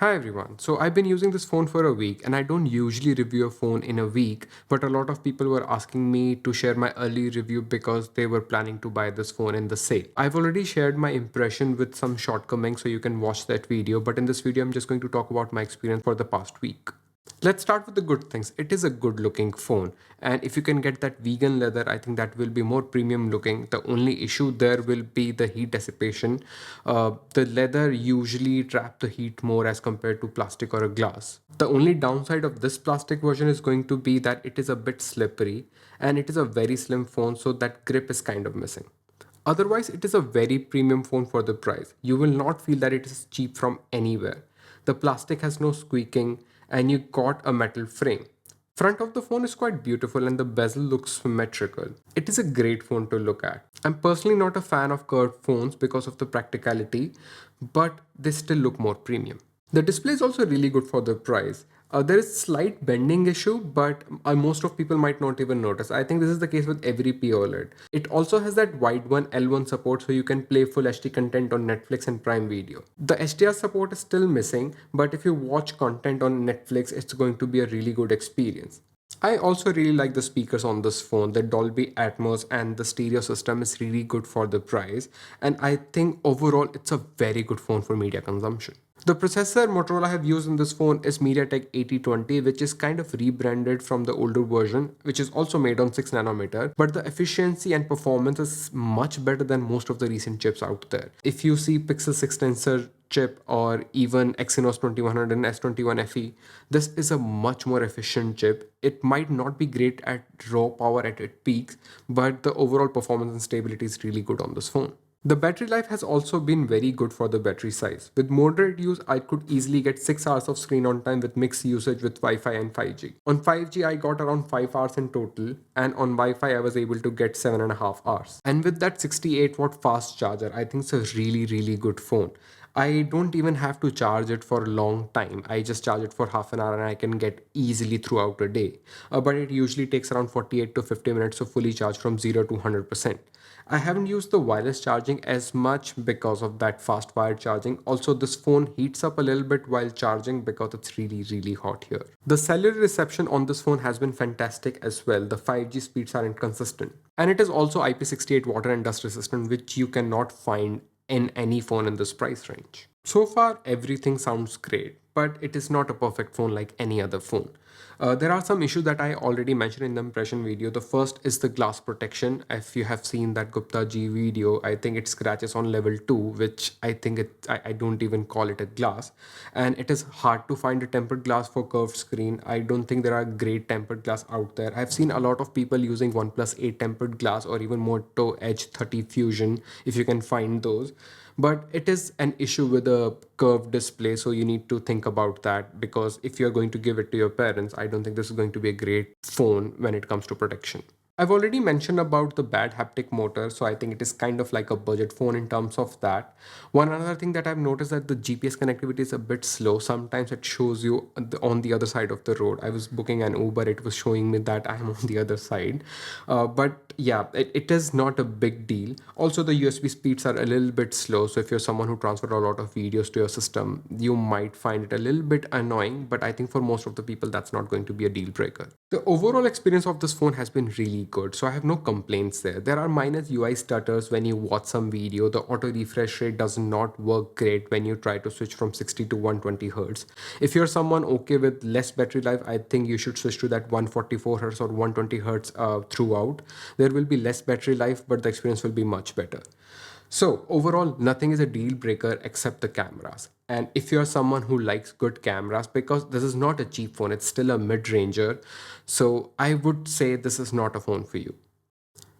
Hi everyone. So I've been using this phone for a week and I don't usually review a phone in a week, but a lot of people were asking me to share my early review because they were planning to buy this phone in the sale. I've already shared my impression with some shortcomings so you can watch that video, but in this video I'm just going to talk about my experience for the past week. Let's start with the good things. It is a good looking phone, and if you can get that vegan leather, I think that will be more premium looking. The only issue there will be the heat dissipation. The leather usually trap the heat more as compared to plastic or a glass. The only downside of this plastic version is going to be that it is a bit slippery and it is a very slim phone, so that grip is kind of missing. Otherwise, it is a very premium phone for the price. You will not feel that it is cheap from anywhere. The plastic has no squeaking and you got a metal frame. Front of the phone is quite beautiful and the bezel looks symmetrical. It is a great phone to look at. I'm personally not a fan of curved phones because of the practicality, but they still look more premium. The display is also really good for the price. There is slight bending issue, but most of people might not even notice. I think this is the case with every P OLED. It also has that wide one L1 support, so you can play full HD content on Netflix and Prime Video. The HDR support is still missing, but if you watch content on Netflix, it's going to be a really good experience. I also really like the speakers on this phone. The Dolby Atmos and the stereo system is really good for the price, and I think overall it's a very good phone for media consumption. The processor Motorola have used in this phone is MediaTek 8020, which is kind of rebranded from the older version, which is also made on 6 nanometer, but the efficiency and performance is much better than most of the recent chips out there. If you see Pixel 6 Tensor chip or even Exynos 2100 and S21 FE, this is a much more efficient chip. It might not be great at raw power at its peaks, but the overall performance and stability is really good on this phone. The battery life has also been very good for the battery size. With moderate use, I could easily get 6 hours of screen on time with mixed usage with Wi-Fi and 5G. On 5G, I got around 5 hours in total, and on Wi-Fi, I was able to get 7.5 hours. And with that 68-watt fast charger, I think it's a really, really good phone. I don't even have to charge it for a long time. I just charge it for half an hour and I can get easily throughout a day. But it usually takes around 48 to 50 minutes to fully charge from 0 to 100%. I haven't used the wireless charging as much because of that fast wired charging. Also, this phone heats up a little bit while charging because it's really, really hot here. The cellular reception on this phone has been fantastic as well. The 5G speeds are inconsistent. And it is also IP68 water and dust resistant, which you cannot find in any phone in this price range. So far, everything sounds great, but it is not a perfect phone like any other phone. There are some issues that I already mentioned in the impression video. The first is the glass protection. If you have seen that Gupta G video, I think it scratches on level 2, which I think I don't even call it a glass. And it is hard to find a tempered glass for curved screen. I don't think there are great tempered glass out there. I've seen a lot of people using OnePlus 8 tempered glass or even Moto Edge 30 Fusion, if you can find those. But it is an issue with a curved display, so you need to think about that, because if you're going to give it to your parents, I don't think this is going to be a great phone when it comes to protection. I've already mentioned about the bad haptic motor, so I think it is kind of like a budget phone in terms of that. One other thing that I've noticed that the GPS connectivity is a bit slow. Sometimes it shows you on the other side of the road. I was booking an Uber, it was showing me that I'm on the other side. But yeah, it is not a big deal. Also, the USB speeds are a little bit slow, so if you're someone who transfers a lot of videos to your system, you might find it a little bit annoying, but I think for most of the people, that's not going to be a deal breaker. The overall experience of this phone has been really good, so I have no complaints there. There are minor UI stutters when you watch some video. The auto refresh rate does not work great when you try to switch from 60 to 120 Hz. If you're someone okay with less battery life, I think you should switch to that 144 Hz or 120 Hz throughout. There will be less battery life, but the experience will be much better. So overall, nothing is a deal breaker except the cameras. And if you're someone who likes good cameras, because this is not a cheap phone, it's still a mid-ranger, so I would say this is not a phone for you.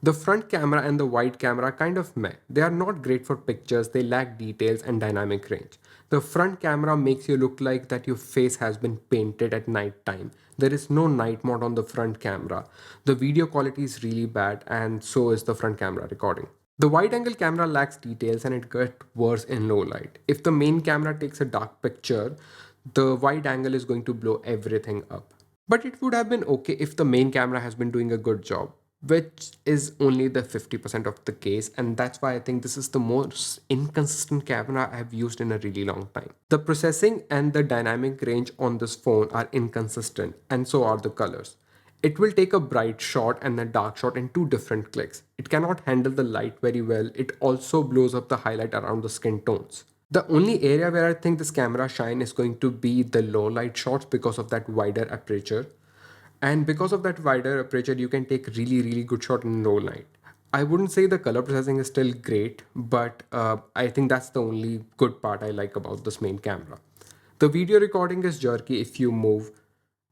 The front camera and the wide camera are kind of meh. They are not great for pictures, they lack details and dynamic range. The front camera makes you look like that your face has been painted at night time. There is no night mode on the front camera. The video quality is really bad, and so is the front camera recording. The wide angle camera lacks details and it gets worse in low light. If the main camera takes a dark picture, the wide angle is going to blow everything up. But it would have been okay if the main camera has been doing a good job. which is only the 50% of the case, and that's why I think this is the most inconsistent camera I've used in a really long time. The processing and the dynamic range on this phone are inconsistent, and so are the colors. It will take a bright shot and a dark shot in two different clicks. It cannot handle the light very well. It also blows up the highlight around the skin tones. The only area where I think this camera shine is going to be the low light shots because of that wider aperture. And because of that wider aperture, you can take really good shot in low light. I wouldn't say the color processing is still great, but I think that's the only good part I like about this main camera. The video recording is jerky if you move,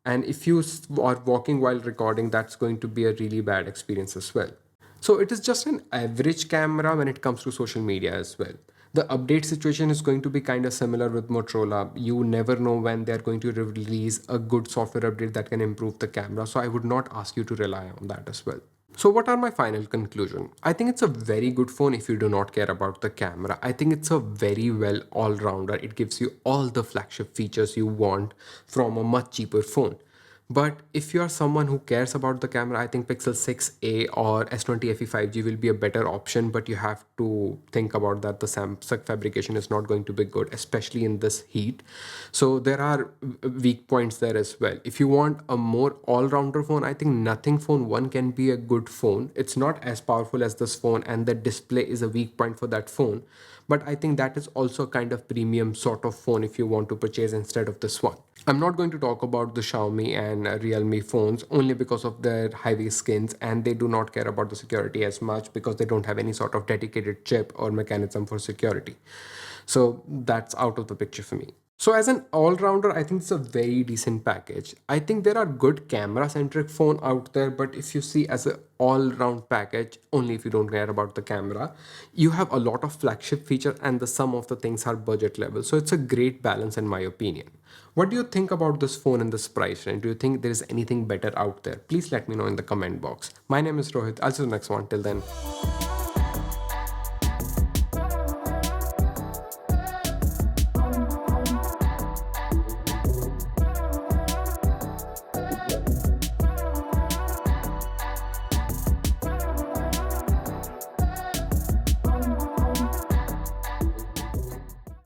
and if you are walking while recording, that's going to be a really bad experience as well. So it is just an average camera when it comes to social media as well. The update situation is going to be kind of similar with Motorola. You never know when they're going to release a good software update that can improve the camera. So I would not ask you to rely on that as well. So what are my final conclusion? I think it's a very good phone if you do not care about the camera. I think it's a very well all-rounder. It gives you all the flagship features you want from a much cheaper phone. But if you are someone who cares about the camera, I think Pixel 6a or S20 FE 5G will be a better option, but you have to think about that the Samsung fabrication is not going to be good, especially in this heat. So there are weak points there as well. If you want a more all-rounder phone, I think Nothing Phone 1 can be a good phone. It's not as powerful as this phone, and the display is a weak point for that phone. But I think that is also a kind of premium sort of phone if you want to purchase instead of this one. I'm not going to talk about the Xiaomi and Realme phones only because of their heavy skins, and they do not care about the security as much because they don't have any sort of dedicated chip or mechanism for security. So that's out of the picture for me. So as an all-rounder, I think it's a very decent package. I think there are good camera-centric phone out there, but if you see as an all-round package, only if you don't care about the camera, you have a lot of flagship feature and the sum of the things are budget level. So it's a great balance in my opinion. What do you think about this phone in this price range? Do you think there is anything better out there? Please let me know in the comment box. My name is Rohit. I'll see you next one. Till then.